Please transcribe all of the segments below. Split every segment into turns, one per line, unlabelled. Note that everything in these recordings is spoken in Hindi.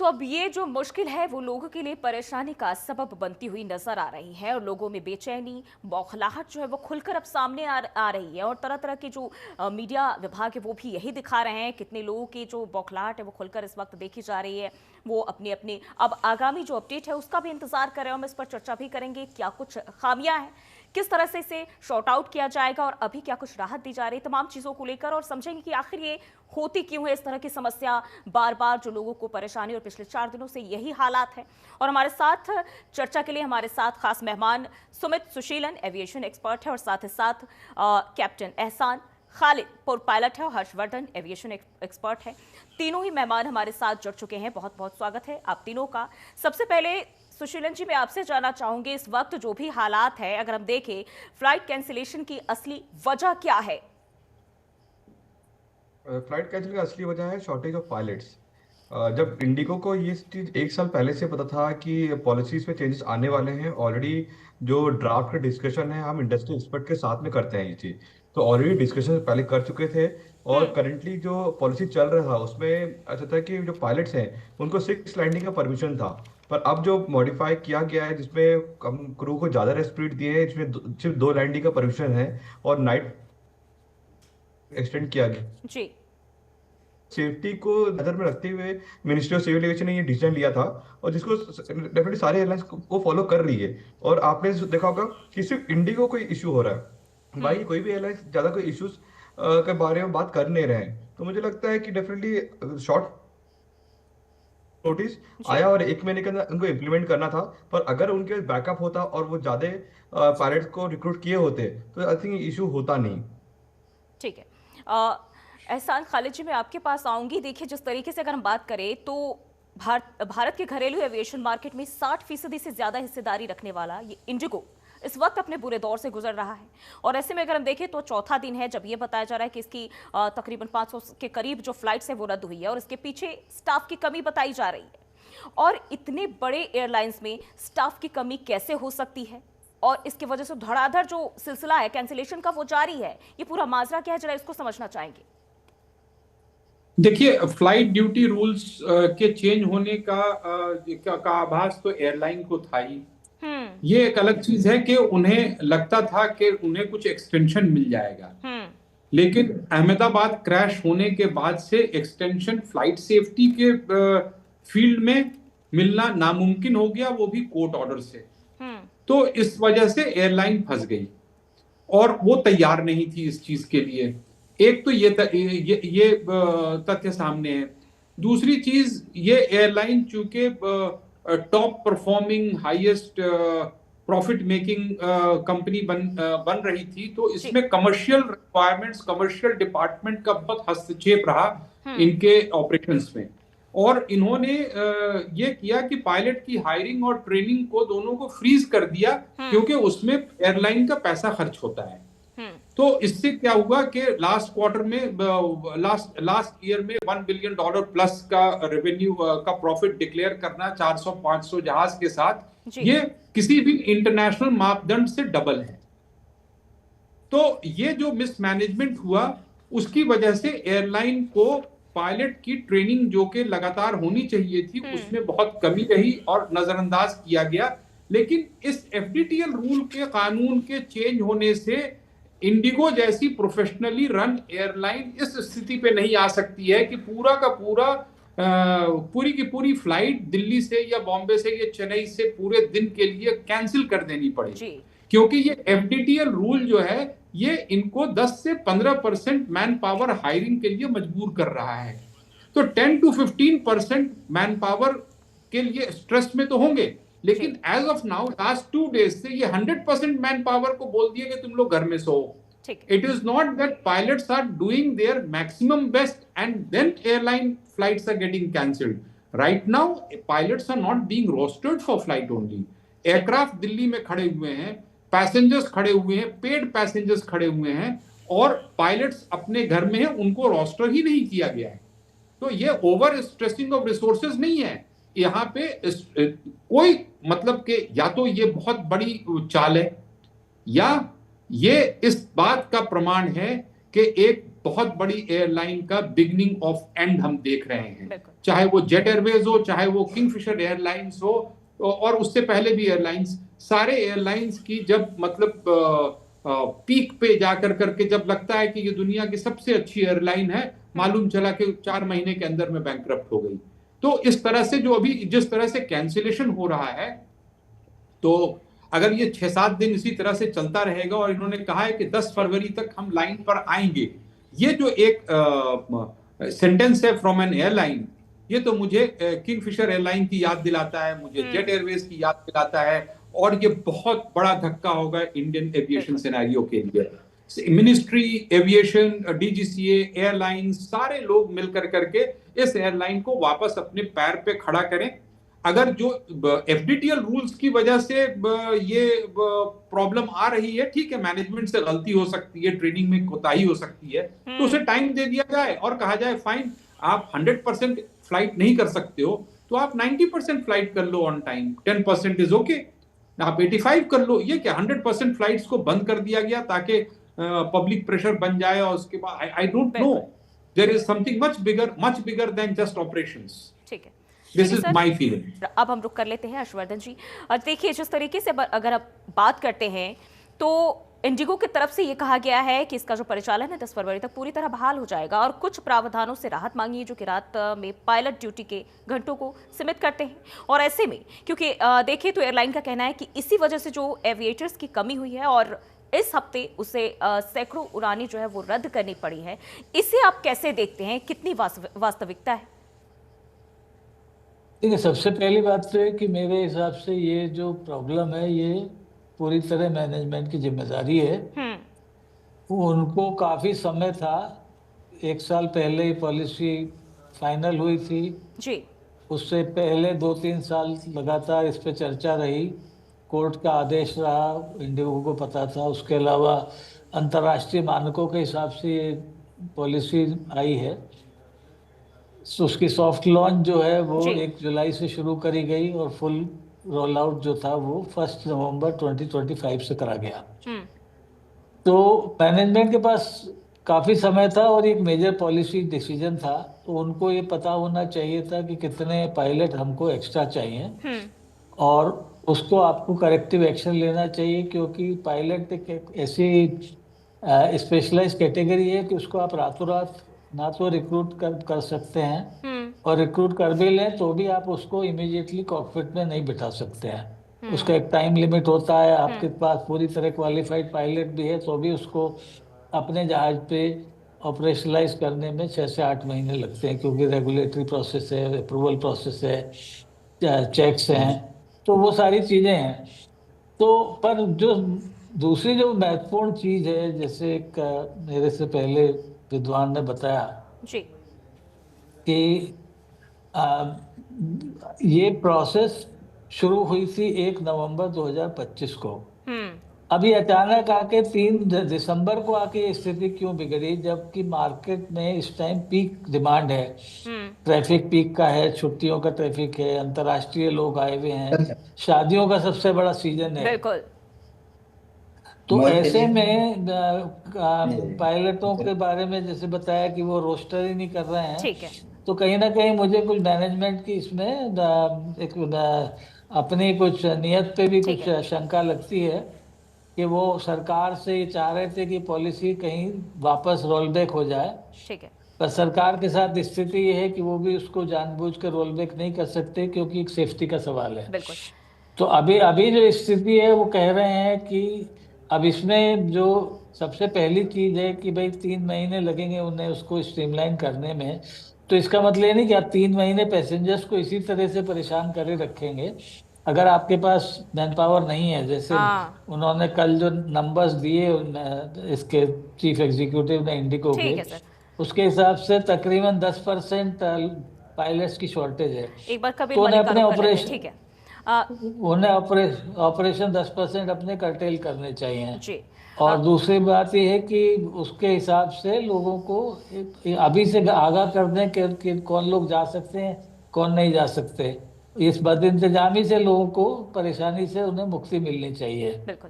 तो अब ये जो मुश्किल है वो लोगों के लिए परेशानी का सबब बनती हुई नजर आ रही है और लोगों में बेचैनी, बौखलाहट जो है वो खुलकर अब सामने आ रही है। और तरह तरह के जो मीडिया विभाग है वो भी यही दिखा रहे हैं। कितने लोगों की जो बौखलाहट है वो खुलकर इस वक्त देखी जा रही है। वो अपनी अपनी अब आगामी जो अपडेट है उसका भी इंतजार कर रहे हैं। हम इस पर चर्चा भी करेंगे, क्या कुछ खामियां हैं, किस तरह से इसे शॉर्ट आउट किया जाएगा और अभी क्या कुछ राहत दी जा रही है, तमाम चीजों को लेकर, और समझेंगे कि आखिर ये होती क्यों है इस तरह की समस्या बार बार जो लोगों को परेशानी, और पिछले 4 दिनों से यही हालात है। और हमारे साथ चर्चा के लिए हमारे साथ खास मेहमान सुमित सुशीलन, एविएशन एक्सपर्ट है, और साथ ही साथ कैप्टन एहसान खालिद, पोर्ट पायलट है, और हर्षवर्धन, एविएशन एक्सपर्ट है। तीनों ही मेहमान हमारे साथ जुड़ चुके हैं। बहुत बहुत स्वागत है आप तीनों का। सबसे पहले सुशीलन जी, मैं आपसे जानना चाहूंगी, इस वक्त जो भी हालात है, अगर हम देखें फ्लाइट कैंसिलेशन की असली वजह क्या है?
फ्लाइट कैंसिल का असली वजह है शॉर्टेज ऑफ पायलट्स। जब इंडिगो को ये चीज़ 1 साल पहले से पता था कि पॉलिसीज में चेंजेस आने वाले हैं, ऑलरेडी जो ड्राफ्ट का डिस्कशन है हम इंडस्ट्री एक्सपर्ट के साथ में करते हैं ये चीज़, तो ऑलरेडी डिस्कशन पहले कर चुके थे। और करेंटली जो पॉलिसी चल रहा था उसमें ऐसा था कि जो पायलट्स हैं उनको 6 लैंडिंग का परमिशन था। पर अब जो मॉडिफाई किया गया है जिसमें हम क्रू को ज़्यादा रेस्पिरेट दिए हैं, जिसमें सिर्फ 2 लैंडिंग का परमिशन है और नाइट एक्सटेंड किया गया।
जी।
सेफ्टी को नजर में रखते हुए मिनिस्ट्री ऑफ सिविल एविएशन ने ये डिसीजन लिया था, और जिसको डेफिनेटली सारे एयरलाइंस को फॉलो कर रही है। और आपने देखा होगा कि सिर्फ इंडिगो कोई इशू हो रहा है, बाकी कोई भी एयरलाइंस ज्यादा कोई इश्यूज के बारे में बात कर नहीं रहे हैं। तो मुझे लगता है कि डेफिनेटली शॉर्ट नोटिस
जी।
आया और 1 महीने के अंदर उनको इम्प्लीमेंट करना था। पर अगर उनके बैकअप होता और वो ज्यादा पायलट्स को रिक्रूट किए होते तो आई थिंक इशू होता नहीं।
ठीक है। एहसान खालिद जी, मैं आपके पास आऊंगी। देखिए, जिस तरीके से अगर हम बात करें तो भारत के घरेलू एविएशन मार्केट में 60% से ज्यादा हिस्सेदारी रखने वाला ये इंडिगो इस वक्त अपने बुरे दौर से गुजर रहा है। और ऐसे में अगर हम देखें तो चौथा दिन है जब ये बताया जा रहा है कि इसकी तकरीबन 500 के करीब जो फ्लाइट्स है वो रद्द हुई है, और इसके पीछे स्टाफ की कमी बताई जा रही है। और इतने बड़े एयरलाइंस में स्टाफ की कमी कैसे हो सकती है, और इसकी वजह से धड़ाधड़ जो सिलसिला है कैंसिलेशन का वो जारी है, ये पूरा माजरा क्या है, जरा इसको समझना चाहेंगे।
देखिए, फ्लाइट ड्यूटी रूल्स के चेंज होने का आभास तो एयरलाइन को था ही। ये एक अलग चीज है कि उन्हें लगता था कि उन्हें कुछ एक्सटेंशन मिल जाएगा, लेकिन अहमदाबाद क्रैश होने के बाद से एक्सटेंशन फ्लाइट सेफ्टी के फील्ड में मिलना नामुमकिन हो गया, वो भी कोर्ट ऑर्डर से। तो इस वजह से एयरलाइन फंस गई और वो तैयार नहीं थी इस चीज के लिए। एक तो ये तथ्य सामने है। दूसरी चीज, ये एयरलाइन चूंकि top performing highest profit making company बन रही थी, तो इसमें कमर्शियल रिक्वायरमेंट्स, कमर्शियल डिपार्टमेंट का बहुत हस्तक्षेप रहा इनके ऑपरेशंस में। और इन्होंने ये किया कि पायलट की हायरिंग और ट्रेनिंग को दोनों को फ्रीज कर दिया, क्योंकि उसमें एयरलाइन का पैसा खर्च होता है। तो इससे क्या हुआ कि लास्ट क्वार्टर में, लास्ट ईयर में $1 बिलियन प्लस का रेवेन्यू का प्रॉफिट डिक्लेयर करना 400-500 जहाज के साथ, ये किसी भी इंटरनेशनल मापदंड से डबल है। तो ये जो मिसमैनेजमेंट हुआ उसकी वजह से एयरलाइन को पायलट की ट्रेनिंग जो कि लगातार होनी चाहिए थी उसमें बहुत कमी रही और नजरअंदाज किया गया। लेकिन इस एफडीटीएल रूल के कानून के चेंज होने से इंडिगो जैसी प्रोफेशनली रन एयरलाइन इस स्थिति पे नहीं आ सकती है कि पूरा का पूरा पूरी की पूरी फ्लाइट दिल्ली से या बॉम्बे से या चेन्नई से पूरे दिन के लिए कैंसिल कर देनी पड़े, क्योंकि ये एफडीटीएल रूल जो है ये इनको 10 से 15% मैन पावर हायरिंग के लिए मजबूर कर रहा है। तो 10 to 15% मैन पावर के लिए स्ट्रेस में तो होंगे, लेकिन as of now last 2 days से ये 100% मैन पावर को बोल दिया कि तुम लोग घर में सो। It is not that pilots are doing their maximum best and then airline flights are getting cancelled. Right now pilots are not being rostered for flight only. Aircraft Delhi में खड़े हुए हैं, पैसेंजर्स खड़े हुए हैं, पेड पैसेंजर्स खड़े हुए हैं, और पायलट्स अपने घर में हैं, उनको रोस्टर ही नहीं किया गया है। तो ये ओवर स्ट्रेसिंग ऑफ रिसोर्सेज नहीं है यहाँ पे कोई, मतलब कि या तो ये बहुत बड़ी चाल है या ये इस बात का प्रमाण है कि एक बहुत बड़ी एयरलाइन का बिगनिंग ऑफ एंड हम देख रहे हैं। चाहे वो जेट एयरवेज हो, चाहे वो किंगफिशर एयरलाइंस हो, और उससे पहले भी एयरलाइंस, सारे एयरलाइंस की जब मतलब पीक पे जाकर करके जब लगता है कि ये दुनिया की सबसे अच्छी एयरलाइन है, मालूम चला कि 4 महीने के अंदर में बैंकरप्ट हो गई। तो इस तरह से जो अभी जिस तरह से कैंसिलेशन हो रहा है, तो अगर ये 6-7 दिन इसी तरह से चलता रहेगा, और इन्होंने कहा है कि 10 फरवरी तक हम लाइन पर आएंगे, ये जो एक सेंटेंस है फ्रॉम एन एयरलाइन, ये तो मुझे किंगफिशर एयरलाइन की याद दिलाता है, मुझे जेट एयरवेज की याद दिलाता है, और ये बहुत बड़ा धक्का होगा इंडियन एविएशन सिनेरियो के लिए। मिनिस्ट्री, एविएशन, डीजीसीए, एयरलाइन, सारे लोग मिलकर करके इस एयरलाइन को वापस अपने पैर पे खड़ा करें। अगर जो एफडीटीएल रूल्स की वजह से ये प्रॉब्लम आ रही है, ठीक है, मैनेजमेंट से गलती हो सकती है, ट्रेनिंग में कोताही हो सकती है, तो उसे टाइम दे दिया जाए और कहा जाए फाइन, आप 100% फ्लाइट नहीं कर सकते हो तो आप 90% फ्लाइट कर लो ऑन टाइम, 10% इज ओके, आप 85 कर लो। ये क्या 100% फ्लाइट्स को बंद कर दिया गया ताकि पब्लिक प्रेशर बन जाए, और उसके बाद I don't know, there is something much bigger than just operations.
ठीक है,
दिस इज माय फीलिंग।
अब हम रुक कर लेते हैं हर्षवर्धन जी। देखिए, जिस तरीके से अगर आप बात करते हैं तो इंडिगो की तरफ से ये कहा गया है कि इसका जो परिचालन है 10 फरवरी तक पूरी तरह बहाल हो जाएगा, और कुछ प्रावधानों से राहत मांगी है जो कि रात में पायलट ड्यूटी के घंटों को सीमित करते हैं। और ऐसे में क्योंकि देखिए तो एयरलाइन का कहना है कि इसी वजह से जो एविएटर्स की कमी हुई है और इस हफ्ते उसे सैकड़ों उड़ानें जो है वो रद्द करनी पड़ी है, इसे आप कैसे देखते हैं, कितनी वास्तविकता है?
देखिए, सबसे पहली बात तो है कि मेरे हिसाब से ये जो प्रॉब्लम है ये पूरी तरह मैनेजमेंट की जिम्मेदारी है। उनको काफ़ी समय था, 1 साल पहले ही पॉलिसी फाइनल हुई थी
जी।
उससे पहले 2-3 साल लगातार इस पे चर्चा रही, कोर्ट का आदेश रहा, इंडिगो को पता था। उसके अलावा अंतर्राष्ट्रीय मानकों के हिसाब से ये पॉलिसी आई है। उसकी सॉफ्ट लॉन्च जो है वो 1 जुलाई से शुरू करी गई और फुल रोल आउट जो था वो 1 नवंबर 2025 से करा गया। तो मैनेजमेंट के पास काफ़ी समय था और एक मेजर पॉलिसी डिसीजन था, तो उनको ये पता होना चाहिए था कि कितने पायलट हमको एक्स्ट्रा चाहिए और उसको आपको करेक्टिव एक्शन लेना चाहिए, क्योंकि पायलट एक ऐसी स्पेशलाइज कैटेगरी है कि उसको आप रातों रात ना तो रिक्रूट कर सकते हैं, और रिक्रूट कर भी लें तो भी आप उसको इमीडिएटली कॉकपिट में नहीं बिठा सकते हैं। उसका एक टाइम लिमिट होता है। आपके पास पूरी तरह क्वालिफाइड पायलट भी है तो भी उसको अपने जहाज पे ऑपरेशनलाइज करने में 6 से 8 महीने लगते हैं, क्योंकि रेगुलेटरी प्रोसेस है, अप्रूवल प्रोसेस है, चेक्स हैं, तो वो सारी चीज़ें हैं। तो पर जो दूसरी जो महत्वपूर्ण चीज़ है, जैसे एक मेरे से पहले विद्वान ने बताया
जी
कि ये प्रोसेस शुरू हुई थी 1 नवंबर 2025 को। अभी अचानक आके 3 दिसंबर को आके स्थिति क्यों बिगड़ी, जबकि मार्केट में इस टाइम पीक डिमांड है, ट्रैफिक पीक का है, छुट्टियों का ट्रैफिक है, अंतर्राष्ट्रीय लोग आए हुए हैं, शादियों का सबसे बड़ा सीजन है।
बिल्कुल।
तो ऐसे में पायलटों के बारे में जैसे बताया कि वो रोस्टर ही नहीं कर रहे हैं,
ठीक है।
तो कहीं ना कहीं मुझे कुछ मैनेजमेंट की इसमें एक अपनी कुछ नियत पे भी कुछ शंका लगती है कि वो सरकार से ये चाह रहे थे कि पॉलिसी कहीं वापस रोल बैक हो जाए।
ठीक है।
पर सरकार के साथ स्थिति ये है कि वो भी उसको जानबूझ कर रोल बैक नहीं कर सकते, क्योंकि एक सेफ्टी का सवाल है।
बिल्कुल।
तो अभी जो स्थिति है वो कह रहे हैं कि अब इसमें जो सबसे पहली चीज है कि भाई 3 महीने लगेंगे उन्हें उसको स्ट्रीमलाइन करने में। तो इसका मतलब ये नहीं कि आप 3 महीने पैसेंजर्स को इसी तरह से परेशान करे रखेंगे अगर आपके पास मैन पावर नहीं है। जैसे उन्होंने कल जो नंबर्स दिए इसके चीफ एग्जीक्यूटिव ने इंडिगो के, उसके हिसाब से तकरीबन 10% पायलट्स की शॉर्टेज है।
एक बार
तो उन्हें अपने ऑपरेशन,
ठीक है,
उन्हें ऑपरेशन 10% अपने कर्टेल करने चाहिए
जी।
और दूसरी बात यह है कि उसके हिसाब से लोगों को अभी से आगाह कर दें कि कौन लोग जा सकते हैं, कौन नहीं जा सकते। इस बदइंतजामी से लोगों को परेशानी से उन्हें मुक्ति मिलनी चाहिए।
बिल्कुल।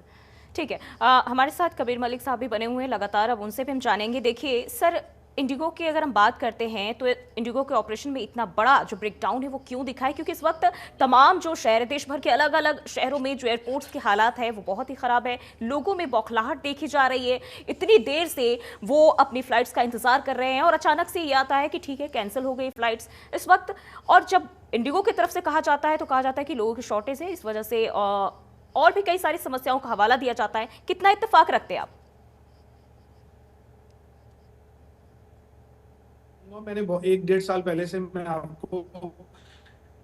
ठीक है, हमारे साथ कबीर मलिक साहब भी बने हुए हैं लगातार, अब उनसे भी हम जानेंगे। देखिए सर, इंडिगो की अगर हम बात करते हैं तो इंडिगो के ऑपरेशन में इतना बड़ा जो ब्रेकडाउन है वो क्यों दिखा है? क्योंकि इस वक्त तमाम जो शहर देश भर के अलग अलग शहरों में जो एयरपोर्ट्स के हालात है वो बहुत ही खराब है। लोगों में बौखलाहट देखी जा रही है, इतनी देर से वो अपनी फ्लाइट्स का इंतजार कर रहे हैं और अचानक से ये आता है कि ठीक है कैंसिल हो गई फ्लाइट्स इस वक्त। और जब इंडिगो की तरफ से कहा जाता है तो कहा जाता है कि लोगों की शॉर्टेज है, इस वजह से और भी कई सारी समस्याओं का हवाला दिया जाता है। कितना इत्तेफाक रखते हैं आप?
मैंने 1-1.5 साल पहले से मैं आपको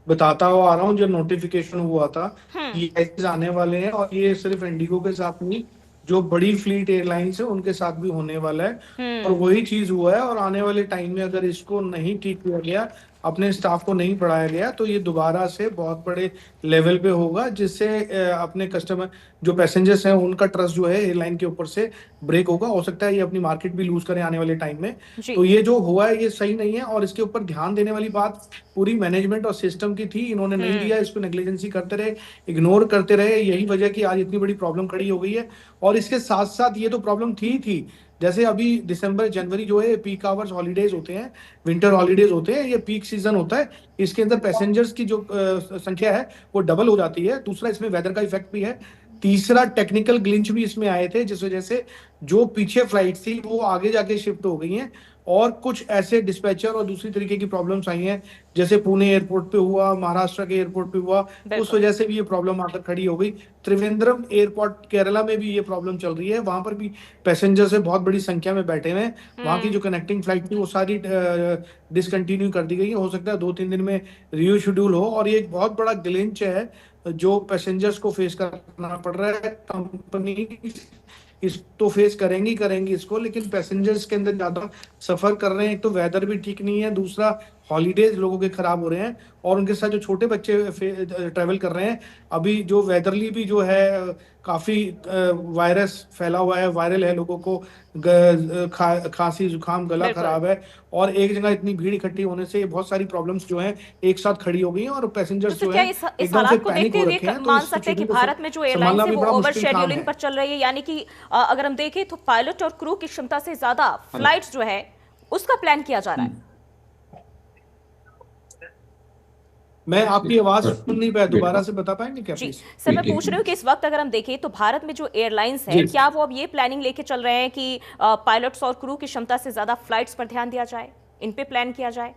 बताता हुआ आ रहा हूँ, जब नोटिफिकेशन हुआ था कि ऐसे आने वाले हैं, और ये सिर्फ इंडिगो के साथ नहीं, जो बड़ी फ्लीट एयरलाइंस है उनके साथ भी होने वाला है। और वही चीज हुआ है। और आने वाले टाइम में अगर इसको नहीं ठीक किया गया, अपने स्टाफ को नहीं बढ़ाया गया, तो ये दोबारा से बहुत बड़े लेवल पे होगा, जिससे अपने कस्टमर जो पैसेंजर्स हैं उनका ट्रस्ट जो है एयरलाइन के ऊपर से ब्रेक होगा। हो सकता है ये अपनी मार्केट भी लूज करें आने वाले टाइम में। तो ये जो हुआ है ये सही नहीं है, और इसके ऊपर ध्यान देने वाली बात पूरी मैनेजमेंट और सिस्टम की थी। इन्होंने नहीं दिया, इसको नेग्लिजेंसी करते रहे, इग्नोर करते रहे। यही वजह कि आज इतनी बड़ी प्रॉब्लम खड़ी हो गई है। और इसके साथ साथ ये तो प्रॉब्लम थी, जैसे अभी दिसंबर जनवरी जो है पीक आवर्स हॉलीडेज होते हैं, विंटर हॉलीडेज होते हैं, ये पीक सीजन होता है। इसके अंदर पैसेंजर्स की जो संख्या है वो डबल हो जाती है। दूसरा, इसमें वेदर का इफेक्ट भी है। तीसरा, टेक्निकल ग्लिच भी इसमें आए थे, जिस वजह से जो पीछे फ्लाइट थी वो आगे जाके शिफ्ट हो गई हैं। और कुछ ऐसे डिस्पैचर और दूसरी तरीके की प्रॉब्लम्स आई हैं, जैसे पुणे एयरपोर्ट पे हुआ, महाराष्ट्र के एयरपोर्ट पे हुआ, उस वजह से भी ये प्रॉब्लम आकर खड़ी हो गई। त्रिवेंद्रम एयरपोर्ट केरला में भी ये प्रॉब्लम चल रही है, वहां पर भी पैसेंजर्स है बहुत बड़ी संख्या में बैठे हुए हैं। वहां की जो कनेक्टिंग फ्लाइट थी वो सारी डिसकंटिन्यू कर दी गई है। हो सकता है 2-3 दिन में री शेड्यूल हो। और ये एक बहुत बड़ा ग्लिच है जो पैसेंजर्स को फेस करना पड़ रहा है। कंपनी इस तो फेस करेंगी इसको, लेकिन पैसेंजर्स के अंदर ज्यादा सफर कर रहे हैं। एक तो वेदर भी ठीक नहीं है, दूसरा हॉलीडेज लोगों के खराब हो रहे हैं, और उनके साथ जो छोटे बच्चे ट्रैवल कर रहे हैं। अभी जो वेदरली भी जो है काफी वायरस फैला हुआ है, वायरल है, लोगों को खांसी जुकाम गला खराब है। और एक जगह इतनी भीड़ इकट्ठी होने से बहुत सारी प्रॉब्लम्स जो हैं एक साथ खड़ी हो गई हैं, और पैसेंजर्स
तो
जो
क्या
है
इस
एकदम से
हालात को
पैनिक
देखते
हो
हुए
रखे हैं। तो
मान
इस
सकते हैं कि
सिचुएशन को
भारत में जो एयरलाइंस
संभालना
है
भी
वो
बड़ा
ओवर
मुश्किल काम
शेड्यूलिंग
है।
पर चल रही है, यानी कि अगर हम देखें तो पायलट और क्रू की क्षमता से ज्यादा फ्लाइट्स जो है उसका प्लान किया जा रहा है।
मैं आपकी आवाज सुन नहीं पाया, दोबारा से बता पाएंगे क्या
जी
प्लीज?
सर, मैं पूछ रही हूँ कि इस वक्त अगर हम देखें तो भारत में जो एयरलाइंस है, क्या वो अब ये प्लानिंग लेके चल रहे हैं कि पायलट्स और क्रू की क्षमता से ज्यादा फ्लाइट्स पर ध्यान दिया जाए, इन पे प्लान किया जाए?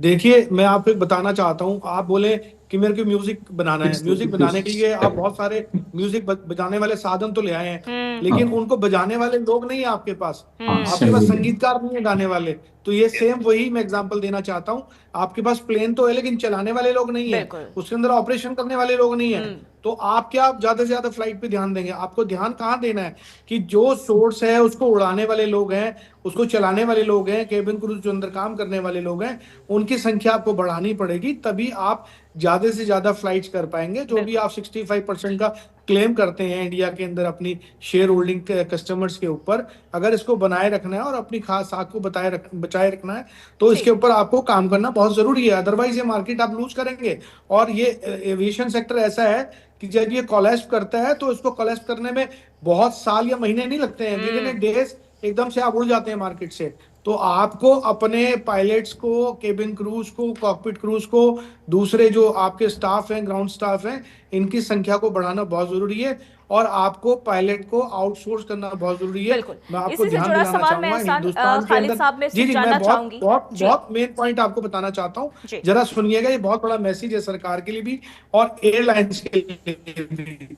देखिए, मैं आपको एक बताना चाहता हूँ। आप बोले कि मेरे को म्यूजिक बनाना है, म्यूजिक बनाने के लिए आप बहुत सारे म्यूजिक बजाने वाले साधन तो ले आए हैं, लेकिन उनको बजाने वाले लोग नहीं है आपके पास। आपके पास संगीतकार नहीं है गाने वाले। तो ये सेम वही मैं एग्जांपल देना चाहता हूँ। आपके पास प्लेन तो है, लेकिन चलाने वाले लोग नहीं है, उसके अंदर ऑपरेशन करने वाले लोग नहीं है। तो आप क्या ज्यादा से ज्यादा फ्लाइट पे ध्यान देंगे? आपको ध्यान कहाँ देना है कि जो सोर्स है उसको उड़ाने वाले लोग हैं, उसको चलाने वाले लोग हैं, केबिन क्रू जो अंदर काम करने वाले लोग हैं, उनकी संख्या आपको बढ़ानी पड़ेगी, तभी आप ज्यादा से ज्यादा फ्लाइट्स कर पाएंगे। जो भी आप 65% का क्लेम करते हैं इंडिया के अंदर अपनी शेयर होल्डिंग कस्टमर्स के ऊपर, अगर इसको बनाए रखना है और अपनी खास साख को बचाए रखना है, तो इसके ऊपर आपको काम करना बहुत जरूरी है। अदरवाइज ये मार्केट आप लूज करेंगे। और ये एविएशन सेक्टर ऐसा है कि जब ये कोलैप्स करता है तो इसको कोलैप्स करने में बहुत साल या महीने नहीं लगते हैं, विद इन डेज एकदम से आप उड़ जाते हैं मार्केट से। तो आपको अपने पायलट्स को, केबिन क्रूज को, कॉकपिट क्रूज को, दूसरे जो आपके स्टाफ हैं, ग्राउंड स्टाफ हैं, इनकी संख्या को बढ़ाना बहुत जरूरी है। और आपको पायलट को आउटसोर्स करना बहुत जरूरी है। मैं आपको ध्यान दिलाना चाहूंगा हिंदुस्तान के अंदर। जी मैं बहुत मेन पॉइंट आपको बताना चाहता हूँ, जरा सुनिएगा। ये बहुत बड़ा मैसेज है सरकार के लिए भी और एयरलाइंस के लिए भी।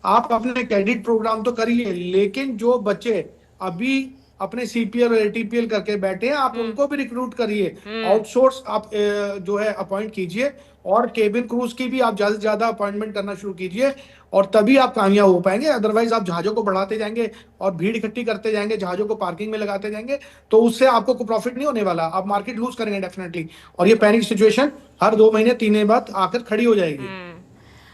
आप अपने क्रेडिट प्रोग्राम तो करिए, लेकिन जो बच्चे अभी अपने सीपीएल और एटीपीएल करके बैठे हैं, आप उनको भी रिक्रूट करिए, आउटसोर्स आप जो है अपॉइंट कीजिए, और केबिन क्रूज की भी आप ज्यादा से ज्यादा अपॉइंटमेंट करना शुरू कीजिए, और तभी आप कामयाब हो पाएंगे। अदरवाइज आप जहाजों को बढ़ाते जाएंगे और भीड़ इकट्ठी करते जाएंगे, जहाजों को पार्किंग में लगाते जाएंगे, तो उससे आपको कोई प्रॉफिट नहीं होने वाला। आप मार्केट लूज करेंगे डेफिनेटली, और ये पैनिक सिचुएशन हर 2 महीने 3 महीने बाद आकर खड़ी हो जाएगी।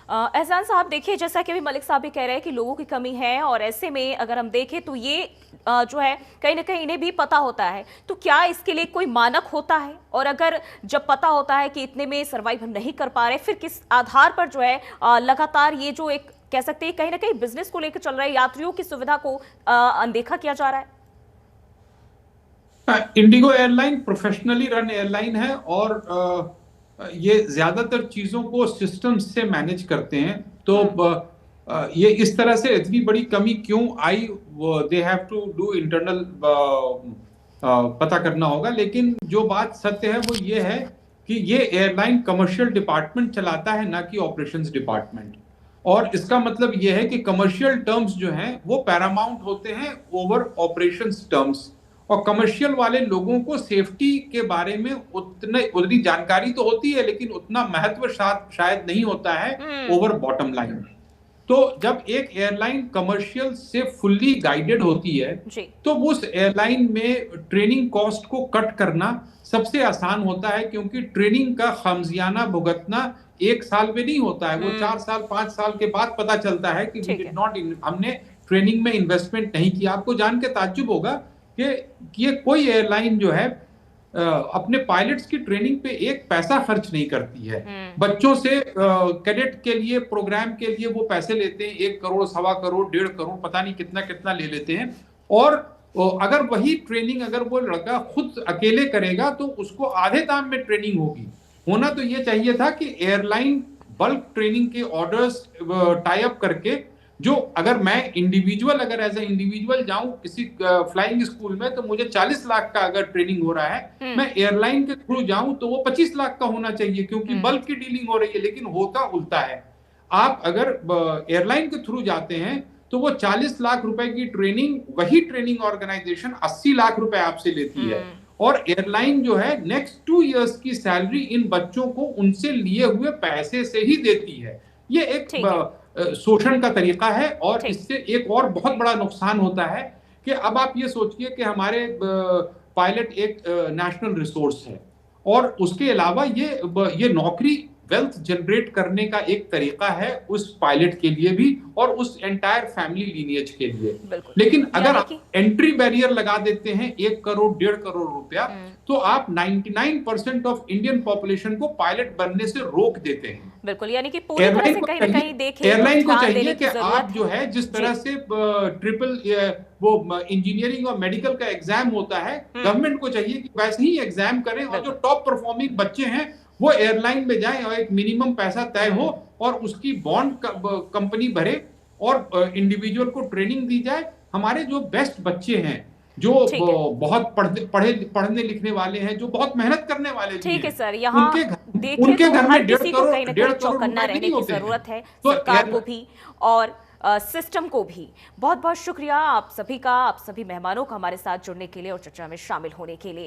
एहसान साहब, देखिए जैसा कि अभी मलिक साहब भी कह रहे हैं कि लोगों की कमी है, और ऐसे में अगर हम देखें तो ये जो है कहीं ना कहीं इन्हें भी पता होता है। तो क्या इसके लिए कोई मानक होता है? और अगर जब पता होता है कि इतने में सर्वाइव हम नहीं कर पा रहे, फिर किस आधार पर जो है लगातार ये जो एक कह सकते हैं कहीं ना कहीं बिजनेस को लेकर चल रहा है, यात्रियों की सुविधा को अनदेखा किया जा रहा है?
Indigo airline professionally run airline है और ये ज्यादातर चीजों को सिस्टम से मैनेज करते हैं। तो ये इस तरह से इतनी बड़ी कमी क्यों आई, they have to do internal पता करना होगा। लेकिन जो बात सत्य है वो ये है कि ये एयरलाइन कमर्शियल डिपार्टमेंट चलाता है, ना कि ऑपरेशंस डिपार्टमेंट। और इसका मतलब ये है कि कमर्शियल टर्म्स जो हैं वो पैरामाउंट होते हैं ओवर ऑपरेशंस टर्म्स। और कमर्शियल वाले लोगों को सेफ्टी के बारे में उतनी जानकारी तो होती है, लेकिन उतना महत्व शायद नहीं होता है ओवर बॉटम लाइन। तो जब एक एयरलाइन कमर्शियल से फुल्ली गाइडेड होती है तो उस एयरलाइन में ट्रेनिंग कॉस्ट को कट करना सबसे आसान होता है, क्योंकि ट्रेनिंग का खमजियाना भुगतना एक साल में नहीं होता है। वो 4 साल 5 साल के बाद पता चलता है कि हमने ट्रेनिंग में इन्वेस्टमेंट नहीं किया। आपको जान के ताज्जुब होगा कि ये कोई एयरलाइन जो है अपने पायलट्स की ट्रेनिंग पे एक पैसा खर्च नहीं करती है। बच्चों से कैडेट के लिए प्रोग्राम के लिए वो पैसे लेते हैं, 1 करोड़, 1.25 करोड़, 1.5 करोड़, पता नहीं कितना कितना ले लेते हैं। और अगर वही ट्रेनिंग अगर वो लड़का खुद अकेले करेगा तो उसको आधे दाम में ट्रेनिंग होगी। होना तो ये चाहिए था कि एयरलाइन बल्क ट्रेनिंग के ऑर्डर्स टाई अप करके, जो अगर मैं इंडिविजुअल अगर एज ए इंडिविजुअल जाऊं किसी फ्लाइंग स्कूल में तो मुझे 40 लाख का अगर ट्रेनिंग हो रहा है, मैं एयरलाइन के थ्रू जाऊं तो वो 25 लाख का होना चाहिए, क्योंकि बल्क की डीलिंग हो रही है। लेकिन होता उल्टा है। आप अगर एयरलाइन के थ्रू जाते हैं तो वो 40 लाख रुपए की ट्रेनिंग वही ट्रेनिंग ऑर्गेनाइजेशन 80 लाख रुपए आपसे लेती है। और एयरलाइन जो है नेक्स्ट 2 इयर्स की सैलरी इन बच्चों को उनसे लिए हुए पैसे से ही देती है। ये एक शोषण का तरीका है। और इससे एक और बहुत बड़ा नुकसान होता है कि अब आप ये सोचिए कि हमारे पायलट एक नेशनल रिसोर्स है, और उसके अलावा ये नौकरी वेल्थ जनरेट करने का एक तरीका है उस पायलट के लिए भी और उस एंटायर फैमिली लीनियज के लिए। लेकिन अगर आप एंट्री बैरियर लगा देते हैं 1 करोड़ 1.5 करोड़ रुपया, तो आप 99% ऑफ इंडियन पॉपुलेशन को पायलट बनने से रोक देते हैं।
बिल्कुल, यानी कि पूरी तरह से कहीं ना कहीं देखें,
एयरलाइन को चाहिए कि आप जो है जिस तरह से ट्रिपल वो इंजीनियरिंग और मेडिकल का एग्जाम होता है, गवर्नमेंट को चाहिए कि वैसे ही एग्जाम करें और जो टॉप परफॉर्मिंग बच्चे हैं वो एयरलाइन में जाएं और एक मिनिमम पैसा तय हो और उसकी बॉन्ड कंपनी भरे और इंडिविजुअल को ट्रेनिंग दी जाए। हमारे जो बेस्ट बच्चे हैं, जो बहुत पढ़ने लिखने वाले हैं, जो बहुत मेहनत करने वाले
ठीक है सर, यहाँ
उनके घर में 1.5 करोड़
चौकन्ना रहने की जरूरत है, सरकार को भी और सिस्टम को भी। बहुत बहुत शुक्रिया आप सभी का, आप सभी मेहमानों का हमारे साथ जुड़ने के लिए और चर्चा में शामिल होने के लिए।